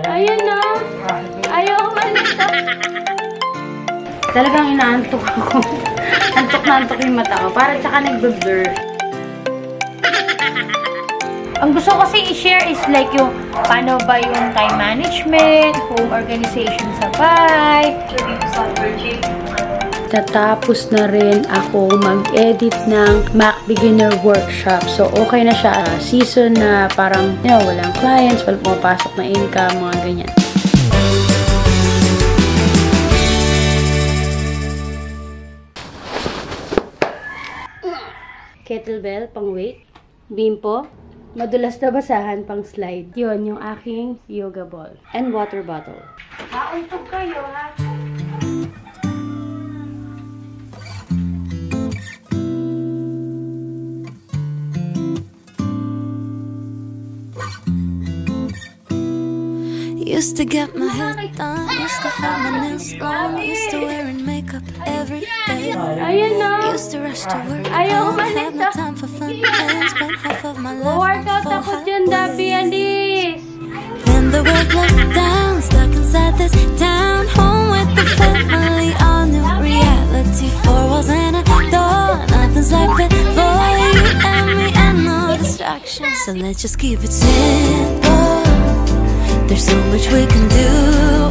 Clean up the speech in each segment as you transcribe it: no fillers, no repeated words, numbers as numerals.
Ayan na. Ayaw umalis. Talagang inaantok ako. Antok na antok yung mata ko. Para tsaka nag-blur. Ang gusto ko kasi i-share is like yung paano ba yung time management, home organization sa bahay. Tatapos na rin ako mag-edit ng Mac Beginner Workshop. So, okay na siya. Season na parang, you know, walang clients, walang pumapasok na income, mga ganyan. Kettlebell, pang weight. Bimpo. Madulas na basahan, pang slide. Yun, yung aking yoga ball. And water bottle. Pauntog kayo, ha? Used to get my hair done, used to have my nails long, used to wearing makeup every day. Ayan na. Used to rush to work, Ayaw I had no umalis. time for fun and spent half of my life Workout for ako dyan, Dabi, Alice. Then the world closed down, stuck inside this town, home with the family, all new reality, four walls and a door, nothing's like before, you and me and no distractions, so let's just keep it simple. There's so much we can do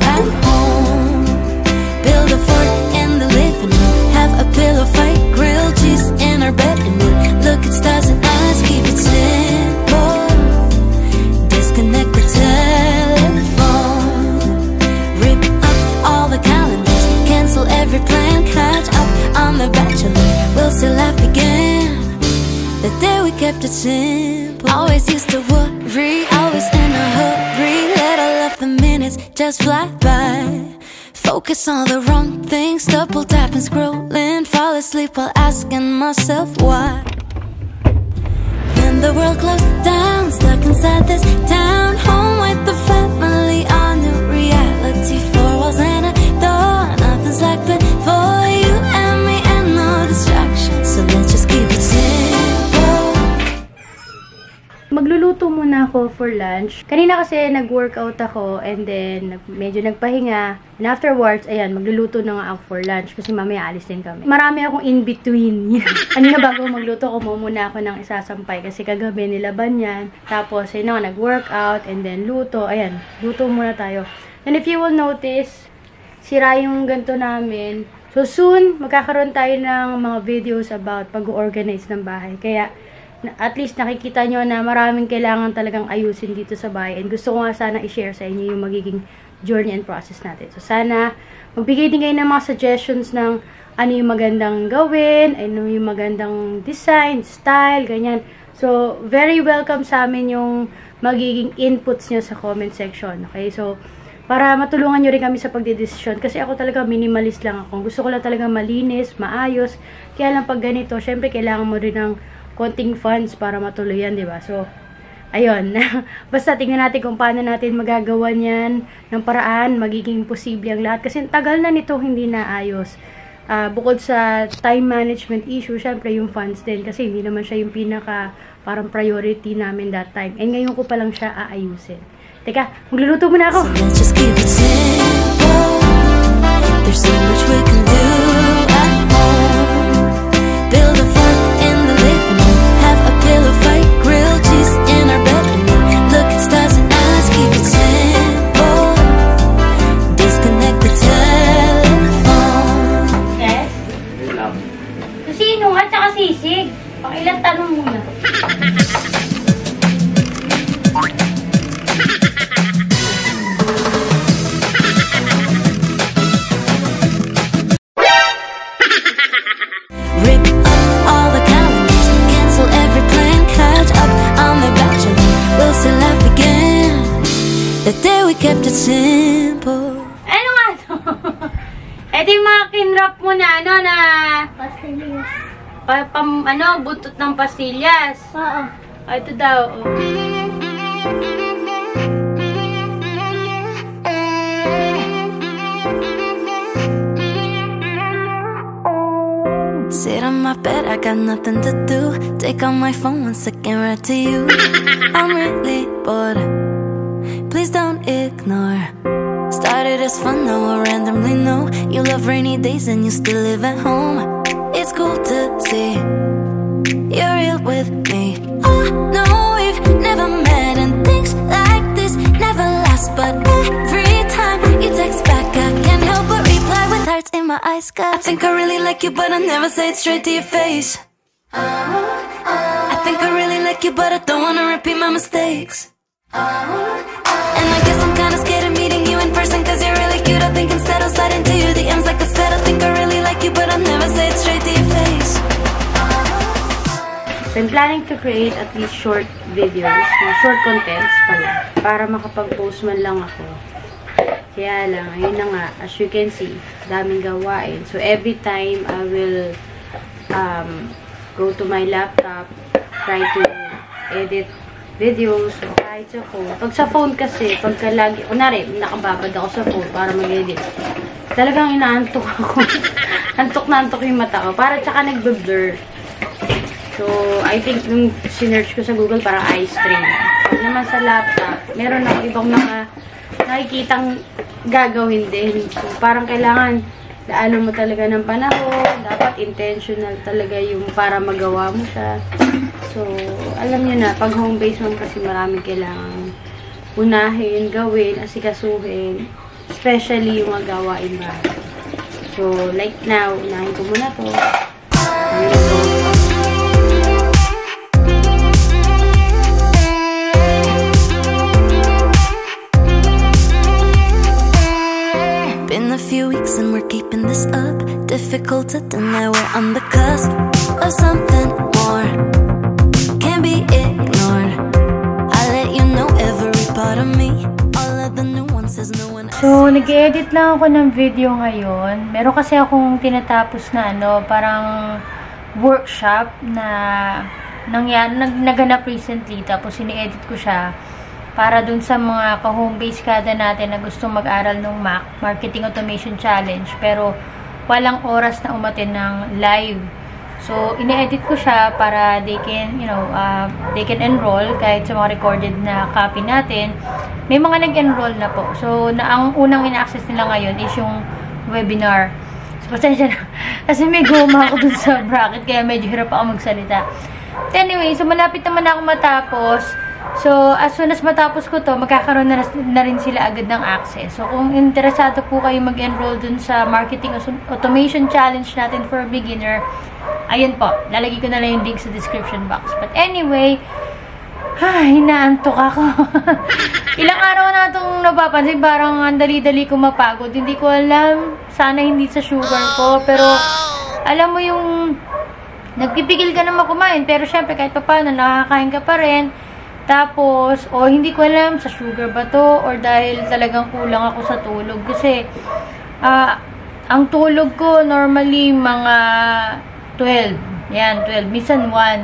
at home. Build a fort in the living room, have a pillow fight, grilled cheese in our bed, and look at stars and eyes. Keep it simple. Disconnect the telephone, rip up all the calendars, cancel every plan, catch up on The Bachelor. We'll still laugh again. The day we kept it simple. Always used to worry, always in a hurry. Let all of the minutes just fly by. Focus on the wrong things, double tapping, scrolling, fall asleep while asking myself why. Then the world closed down, stuck inside this town, home with the family, on new reality, four walls and a door, nothing's like before, you and me and no distractions, so let's just keep it simple. Magluluto muna ako for lunch. Kanina kasi nag-workout ako and then medyo nagpahinga. And afterwards, ayan, magluluto na nga ako for lunch kasi mamaya alis din kami. Marami akong in-between. Kanina bago magluto ko, muna ako ng isasampay kasi kagabi nilaban yan. Tapos, ayun na, nag-workout and then luto. Ayan, luto muna tayo. And if you will notice, sira yung ganito namin. So soon, magkakaroon tayo ng mga videos about pag-organize ng bahay. Kaya, at least nakikita nyo na maraming kailangan talagang ayusin dito sa bahay. And gusto ko nga sana i-share sa inyo yung magiging journey and process natin. So sana magbigay din kayo ng mga suggestions ng ano yung magandang gawin, ano yung magandang design, style, ganyan. So very welcome sa amin yung magiging inputs nyo sa comment section. Okay, so para matulungan nyo rin kami sa pagdedesisyon. Kasi ako talaga minimalist lang ako. Gusto ko lang talaga malinis, maayos. Kaya lang pag ganito, syempre kailangan mo rin ng konting funds para matuloy yan, diba? So, ayun. Basta tingnan natin kung paano natin magagawa niyan ng paraan, magiging posible ang lahat. Kasi tagal na nito hindi naayos. Bukod sa time management issue, syempre yung funds din. Kasi hindi naman siya yung pinaka parang priority namin that time. And ngayon ko pa lang siya aayusin. Teka, magluluto muna ako. So let's just keep it simple. There's so much we can do at home. Build a fort in the living room, have a pillow fight, grilled cheese in our bed, and look at stars and eyes. Keep it simple. Disconnect the telephone. Yes? Sino at saka sisig? Pakilang tanong muna. The day we kept it simple. Ano nga to? Ito yung mga kinrap mo na, ano, na... Pastillas. Buntot ng pastillas. Oo. Ito daw, oh. Sit on my bed, I got nothing to do. Take out my phone, one second, right to you. I'm really bored. please don't ignore. Started as fun, now I randomly know you love rainy days and you still live at home. It's cool to see you're real with me. Oh no, we've never met and things like this never last, but every time you text back I can't help but reply with hearts in my eyes. 'Cause I think I really like you but I never say it straight to your face. I think I really like you but I don't wanna repeat my mistakes. And I guess I'm kinda scared of meeting you in person, 'cause you're really cute. I think instead I'll slide into your DMs. Like I said, I think I really like you but I'll never say it straight to your face. I'm planning to create at least short videos, short contents pala, para makapag-post man lang ako. Kaya lang, ayun na nga, as you can see, daming gawain. So every time I will go to my laptop, try to edit videos, o kahit sa phone. Pag sa phone kasi, pagka lagi, kunwari, nakababad ako sa phone para mag-edit, talagang inaantok ako. Antok na antok yung mata ko. Para tsaka nagbe-blur. So, I think nung sinearch ko sa Google, parang eye strain. Pag naman sa laptop, meron ako ibang mga nakikitang gagawin din. So, parang kailangan laanan mo talaga ng panahon. Dapat intentional talaga yung para magawa mo siya. So, alam nyo na, pag home base mo kasi maraming kailangan unahin, gawin, asikasuhin. Especially yung mga gawain ba. So, like now, unahin ko muna to. Been a few weeks and we're keeping this up. Difficult to deny we're on the cusp of something more. Can't be ignored. I'll let you know every part of me. All of the nuances no one else. So, nag-edit lang ako ng video ngayon. Meron kasi akong tinatapos na parang workshop na naganap recently. Tapos, ini-edit ko siya para dun sa mga ka-home base kada natin na gustong mag-aral ng MAC, Marketing Automation Challenge, pero walang oras na umattend ng live. So, ini-edit ko siya para they can, they can enroll kahit sa mga recorded na copy natin. May mga nag-enroll na po. So, ang unang ina-access nila ngayon is yung webinar. So, pasensya na. Kasi may guma ako dun sa bracket, kaya medyo hirap ako magsalita. But anyway, so malapit naman ako matapos. So, as soon as matapos ko to, magkakaroon na rin sila agad ng access. So, kung interesado po kayo mag-enroll dun sa Marketing Automation Challenge natin for a beginner, ayun po, lalagay ko na lang yung link sa description box. But anyway, hinaantok ako. Ilang araw na itong napapansin, parang ang dali-dali ko mapagod. Hindi ko alam, sana hindi sa sugar ko, pero alam mo yung nagpipigil ka naman kumain, pero syempre kahit pa paano, nakakain ka pa rin. Tapos, hindi ko alam sa sugar ba to or dahil talagang kulang ako sa tulog. Kasi, ang tulog ko normally mga 12. Yan, 12. Minsan 1.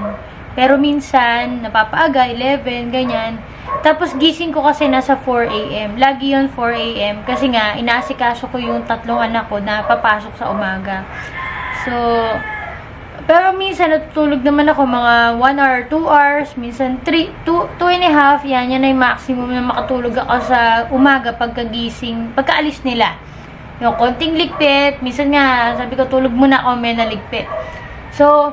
Pero minsan, napapaaga, 11, ganyan. Tapos, gising ko kasi nasa 4 AM. Lagi yun 4 AM. Kasi nga, inaasikaso ko yung 3 anak ko na papasok sa umaga. So, pero minsan natutulog naman ako mga 1 hour, 2 hours, minsan 2.5, yan ay maximum na makatulog ako sa umaga pagkagising, pagkaalis nila. Yung konting ligpit, minsan nga, sabi ko tulog muna ako, may naligpit. So,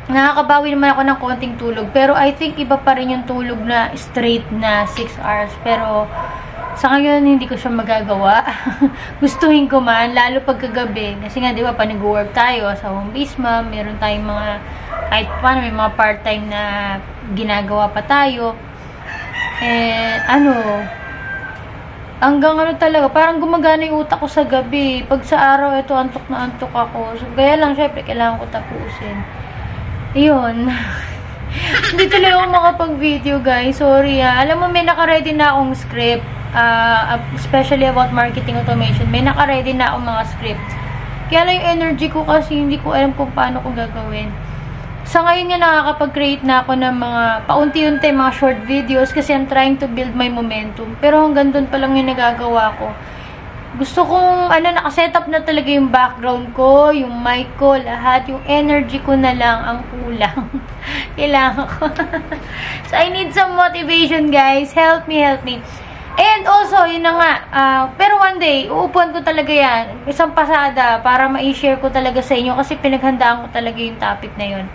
nakakabawi naman ako ng konting tulog, pero I think iba pa rin yung tulog na straight na 6 hours, pero sa ngayon, hindi ko siya magagawa. Gustuhin ko man, lalo pagkagabi. Kasi nga, di ba, pa nag-work tayo sa home base ma'am. Meron tayong mga, kahit paano, may mga part-time na ginagawa pa tayo. Hanggang talaga, parang gumagana yung utak ko sa gabi. Pag sa araw, ito, antok na antok ako. So, gaya lang, syempre, kailangan ko tapusin. Ayun. Hindi talaga ako makapag-video, guys. Sorry, Alam mo, may naka-ready na akong script. Especially about marketing automation. May naka-ready na akong mga script. Kaya lang yung energy ko kasi hindi ko alam kung paano ko gagawin. Sa ngayon nga nakakapag-create na ako ng mga paunti-unti mga short videos kasi I'm trying to build my momentum. Pero hanggang doon pa lang yung nagagawa ko. Gusto kong, nakasetup na talaga yung background ko, yung mic ko, lahat. Yung energy ko na lang ang kulang. Kailangan ko. So, I need some motivation, guys. Help me, help me. And also, yun na nga, pero one day, uupuan ko talaga yan, isang pasada, para ma-share ko talaga sa inyo, kasi pinaghandaan ko talaga yung topic na yun.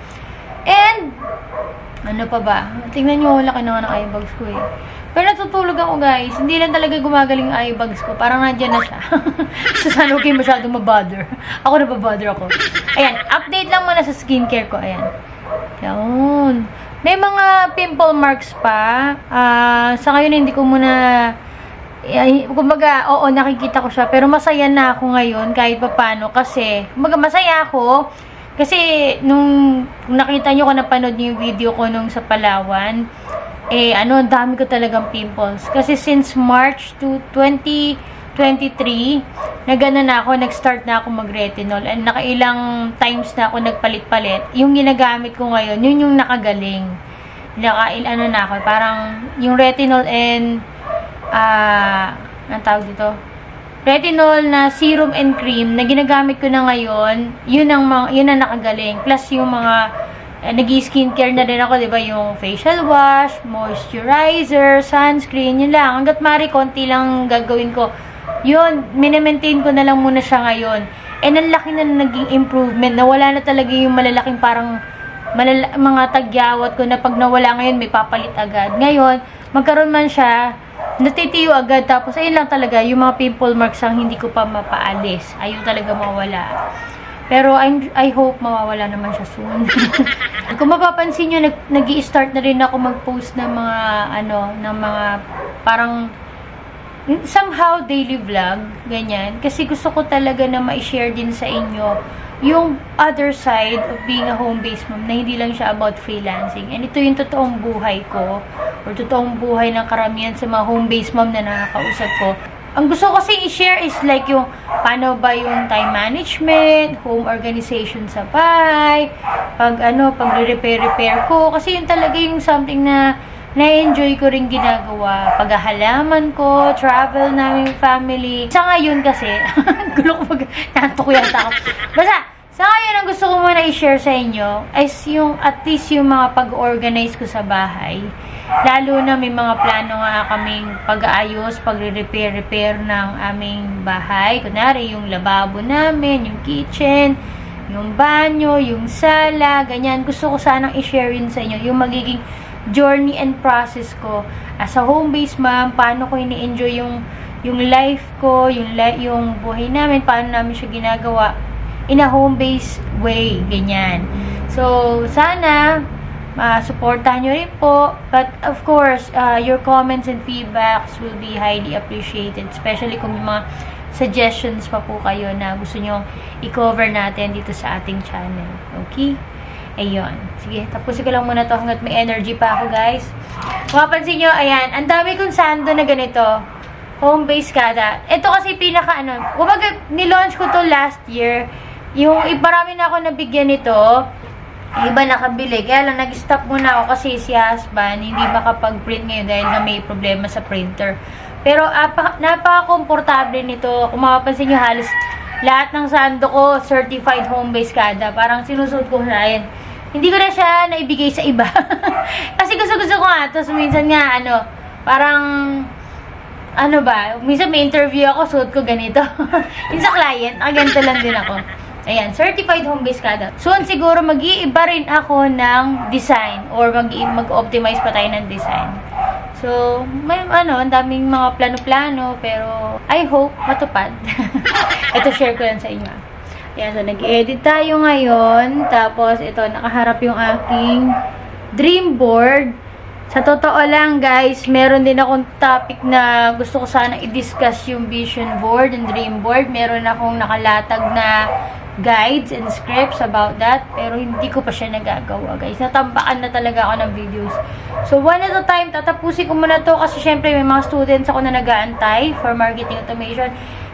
And, ano pa ba? Tingnan nyo, laki na nga ng eye bags ko eh. Pero natutulog ako guys, hindi lang talaga gumagaling yung eye bags ko, parang nandyan na siya. So, sana huwag kayo masyadong mabother. Ako nababother ako. Ayan, update lang muna sa skincare ko, ayan. Yan. May mga pimple marks pa. Sa ngayon, hindi ko muna... kumbaga, oo, nakikita ko siya. Pero masaya na ako ngayon, kahit papano. Kasi, kumbaga, masaya ako. Kasi, nung nakita nyo ko, napanood nyo yung video ko nung sa Palawan, dami ko talagang pimples. Kasi, since March to 2023, na gano'n na ako, nag-start na ako mag-retinol. And nakailang times na ako nagpalit-palit. Yung ginagamit ko ngayon, yun yung nakagaling. Ano na ako, parang yung retinol and, anong tawag dito? Retinol na serum and cream na ginagamit ko na ngayon, yun ang nakagaling. Plus yung mga, nag-skincare na rin ako, diba? Yung facial wash, moisturizer, sunscreen, yun lang. Hanggat mari, konti lang gagawin ko. Yun, minimaintain ko na lang muna siya ngayon. And ang laki na naging improvement, na wala na talaga yung malalaking parang mga tagyawat ko na pag nawala ngayon, may papalit agad. Ngayon, magkaroon man siya, natitiyo agad. Tapos, ayun lang talaga, yung mga pimple marks ang hindi ko pa mapaalis. Ayun talaga mawala. Pero, I hope mawawala naman siya soon. Kung mapapansin nyo, nag-i-start na rin ako mag-post ng mga, ng mga parang somehow daily vlog, ganyan. Kasi gusto ko talaga na ma-share din sa inyo yung other side of being a home-based mom, na hindi lang siya about freelancing. And ito yung totoong buhay ko, or totoong buhay ng karamihan sa mga home-based mom na nakakausap ko. Ang gusto ko kasi i-share is like yung paano ba yung time management, home organization sa bahay, pag repair ko. Kasi yun talaga yung something na na-enjoy ko rin ginagawa. Paghahalaman ko, travel namin family. Sa ngayon kasi, gulo ko nanto ko yata ako. Basta, sa ngayon ang gusto ko muna i-share sa inyo is yung, at least yung mga pag-organize ko sa bahay. Lalo na may mga plano nga kaming pag-aayos, pagre-repair ng aming bahay. Kunwari, yung lababo namin, yung kitchen, yung banyo, yung sala, ganyan. Gusto ko sanang i-share yun sa inyo. Yung magiging journey and process ko as a home-based mom, paano ko ini-enjoy yung life ko, yung buhay namin, paano namin siya ginagawa in a home-based way, ganyan. So, sana supportahan nyo rin po, but of course, your comments and feedbacks will be highly appreciated, especially kung may mga suggestions pa po kayo na gusto nyo i-cover natin dito sa ating channel. Okay? Ayun. Sige, tapusin ko lang muna to hanggat may energy pa ako, guys. Mapapansin nyo, ayan, ang dami kong sando na ganito. Home-based kada. Ito kasi kumbaga, nilaunch ko to last year. Yung iparami na ako nabigyan nito, iba nakabili. Kaya lang, nag-stop muna ako kasi si husband hindi makapag-print ngayon dahil na may problema sa printer. Pero, napaka-komportable nito. Kung mapapansin nyo, halos lahat ng sando ko, certified home-based kada. Parang sinusuot ko siya. Ayan. Hindi ko na siya naibigay sa iba. Kasi gusto-gusto ko nga. Tapos minsan nga, parang, minsan may interview ako, suot ko ganito. Yung sa client, ganito lang din ako. Ayan, certified home-based kada. Soon siguro, mag-iiba rin ako ng design or mag-optimize pa tayo ng design. So, may ang daming mga plano-plano, pero I hope matupad. Ito, share ko yan sa inyo. Ayan, so nag-edit tayo ngayon. Tapos, ito, nakaharap yung aking dream board. Sa totoo lang, guys, meron din akong topic na gusto ko sana i-discuss yung vision board and dream board. Meron akong nakalatag na guides and scripts about that. Pero hindi ko pa siya nagagawa, guys. Natambakan na talaga ako ng videos. So, one at a time, tatapusin ko muna to kasi syempre may mga students ako na nag-aantay for marketing automation.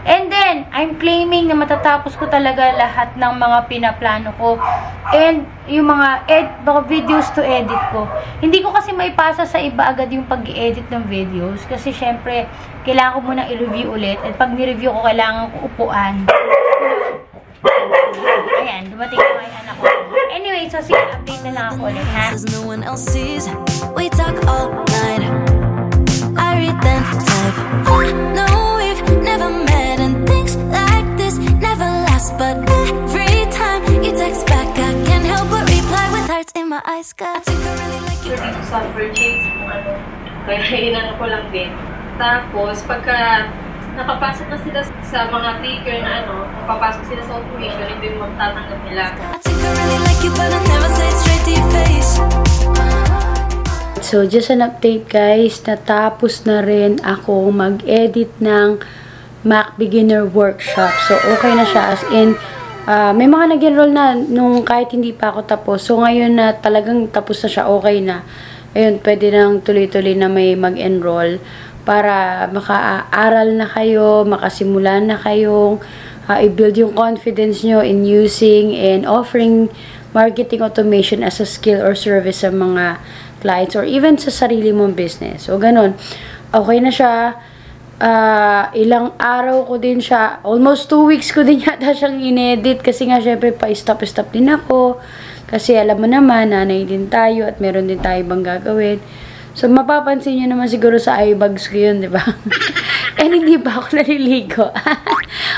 And then, I'm claiming na matatapos ko talaga lahat ng mga pinaplano ko. And yung mga videos to edit ko. Hindi ko kasi maipasa sa iba agad yung pag-edit ng videos. Kasi syempre, kailangan ko muna i-review ulit. At pag ni-review ko, kailangan ko upuan. Ayan, dumating ko yung anak ko. Anyway, so sige, update na lang ako ulit, ha? I read then type. I know we've never met and things like this never last, but every time you text back, I can't help but reply with hearts in my eyes. God, I think I really like you. Dito sa Virgins, kung ano, kaya inano ko lang din. Tapos, pagka nakapasok na sila sa mga ticker na ano, napapasok sila sa automation, ito yung magtatanggap nila. I think I really like you, but I never say it straight to your face. So, just an update guys, natapos na rin ako mag-edit ng Mac Beginner Workshop. So, okay na siya. As in, may mga nag-enroll na nung kahit hindi pa ako tapos. So, ngayon na talagang tapos na siya, okay na. Ayun, pwede nang tuloy-tuloy na may mag-enroll para maka-aral na kayo, makasimula na kayong i-build yung confidence nyo in using and offering marketing automation as a skill or service sa mga clients or even sa sarili mong business. So, ganun. Okay na siya. Ilang araw ko din siya, almost 2 weeks ko din yata siyang inedit kasi nga syempre pa-stop-stop din ako kasi alam mo naman, nanay din tayo at meron din tayo ibang gagawin. So, mapapansin nyo naman siguro sa eyebags ko yun, di ba? And hindi ba ako naliligo?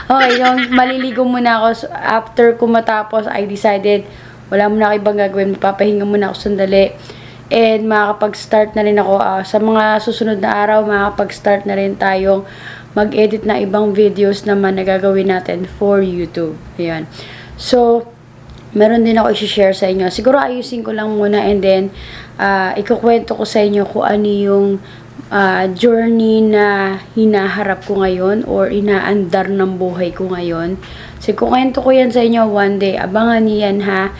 Okay, yung maliligo muna ako. So, after ko matapos, I decided, wala muna ako ibang gagawin. Mapapahinga muna ako sandali. And makakapag-start na rin ako. Sa mga susunod na araw, makakapag-start na rin tayong mag-edit na ibang videos naman na gagawin natin for YouTube. Ayan. So, meron din ako i-share sa inyo. Siguro ayusin ko lang muna and then ikukwento ko sa inyo kung ano yung journey na hinaharap ko ngayon or inaandar ng buhay ko ngayon. So, kukwento ko yan sa inyo one day. Abangan niyo yan ha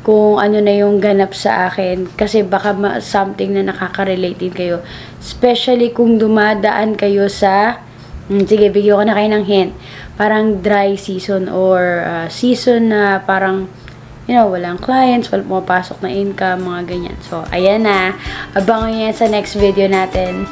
kung ano na yung ganap sa akin. Kasi baka something na nakaka-relate din kayo. Especially kung dumadaan kayo sa sige, bigyan ko na kayo ng hint. Parang dry season or season na parang you know, walang clients, walang pumapasok na income, mga ganyan. So, ayan na. Abangan nyo yan sa next video natin.